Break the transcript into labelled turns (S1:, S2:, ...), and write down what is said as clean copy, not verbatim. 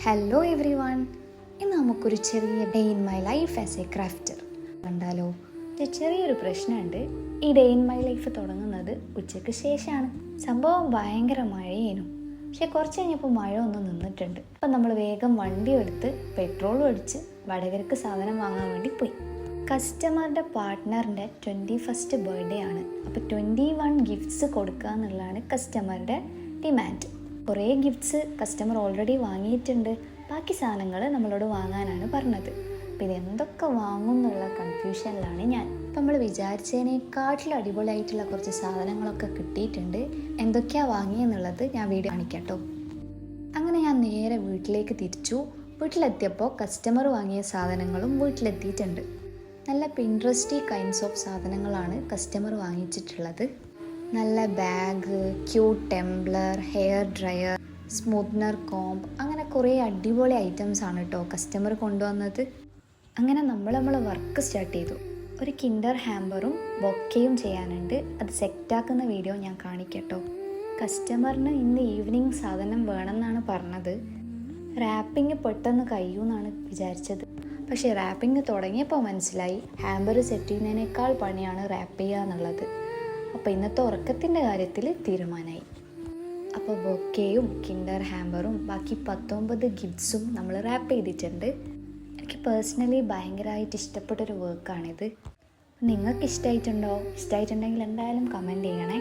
S1: Hello every one. ഇന്ന് നമുക്കൊരു ചെറിയ day in my life as A crafter കണ്ടാലോ? ചെറിയൊരു പ്രശ്നമുണ്ട്. ഈ ഡേ ഇൻ മൈ ലൈഫ് തുടങ്ങുന്നത് ഉച്ചയ്ക്ക് ശേഷമാണ്. സംഭവം ഭയങ്കര മഴയേനു. പക്ഷെ കുറച്ച് കഴിഞ്ഞപ്പോൾ മഴ ഒന്ന് നിന്നിട്ടുണ്ട്. അപ്പം നമ്മൾ വേഗം വണ്ടി എടുത്ത് പെട്രോളും അടിച്ച് വടകരക്ക് സാധനം വാങ്ങാൻ വേണ്ടി പോയി. കസ്റ്റമറുടെ പാർട്ട്ണറിൻ്റെ 21st ബർത്ത്ഡേ ആണ്. അപ്പോൾ 21 ഗിഫ്റ്റ്സ് കൊടുക്കുക എന്നുള്ളതാണ് കസ്റ്റമറുടെ ഡിമാൻഡ്. കുറേ ഗിഫ്റ്റ്സ് കസ്റ്റമർ ഓൾറെഡി വാങ്ങിയിട്ടുണ്ട്. ബാക്കി സാധനങ്ങൾ നമ്മളോട് വാങ്ങാനാണ് പറഞ്ഞത്. അപ്പോൾ ഇതെന്തൊക്കെ വാങ്ങും എന്നുള്ള കൺഫ്യൂഷനിലാണ് ഞാൻ. അപ്പം നമ്മൾ വിചാരിച്ചതിനേക്കാട്ടിലും അടിപൊളിയായിട്ടുള്ള കുറച്ച് സാധനങ്ങളൊക്കെ കിട്ടിയിട്ടുണ്ട്. എന്തൊക്കെയാണ് വാങ്ങിയെന്നുള്ളത് ഞാൻ വീഡിയോ കാണിക്കാം കേട്ടോ. അങ്ങനെ ഞാൻ നേരെ വീട്ടിലേക്ക് തിരിച്ചു. വീട്ടിലെത്തിയപ്പോൾ കസ്റ്റമർ വാങ്ങിയ സാധനങ്ങളും വീട്ടിലെത്തിയിട്ടുണ്ട്. നല്ല പിൻട്രസ്റ്റി കൈൻഡ്സ് ഓഫ് സാധനങ്ങളാണ് കസ്റ്റമർ വാങ്ങിച്ചിട്ടുള്ളത്. നല്ല bag, cute tumbler, hair dryer, smoothener comb, അങ്ങനെ കുറേ അടിപൊളി ഐറ്റംസ് ആണ് കേട്ടോ കസ്റ്റമർ കൊണ്ടുവന്നത്. അങ്ങനെ നമ്മളെ വർക്ക് സ്റ്റാർട്ട് ചെയ്തു. ഒരു കിൻഡർ ഹാമ്പറും ബൊക്കയും ചെയ്യാനുണ്ട്. അത് സെറ്റാക്കുന്ന വീഡിയോ ഞാൻ കാണിക്കട്ടോ. കസ്റ്റമറിന് ഇന്ന് ഈവനിങ് സാധനം വേണമെന്നാണ് പറഞ്ഞത്. റാപ്പിംഗ് പെട്ടെന്ന് കഴിയുമെന്നാണ് വിചാരിച്ചത്. പക്ഷേ റാപ്പിംഗ് തുടങ്ങിയപ്പോൾ മനസ്സിലായി ഹാമ്പർ സെറ്റ് ചെയ്യുന്നതിനേക്കാൾ പണിയാണ് റാപ്പ് ചെയ്യുക എന്നുള്ളത്. അപ്പോൾ ഇന്നത്തെ ഉറക്കത്തിൻ്റെ കാര്യത്തിൽ തീരുമാനമായി. അപ്പോൾ ബൊക്കയും കിൻഡർ ഹാമ്പറും ബാക്കി 19 ഗിഫ്റ്റ്സും നമ്മൾ റാപ്പ് ചെയ്തിട്ടുണ്ട്. എനിക്ക് പേഴ്സണലി ഭയങ്കരമായിട്ട് ഇഷ്ടപ്പെട്ടൊരു വർക്കാണിത്. നിങ്ങൾക്ക് ഇഷ്ടമായിട്ടുണ്ടെങ്കിൽ എന്തായാലും കമൻറ്റ് ചെയ്യണേ.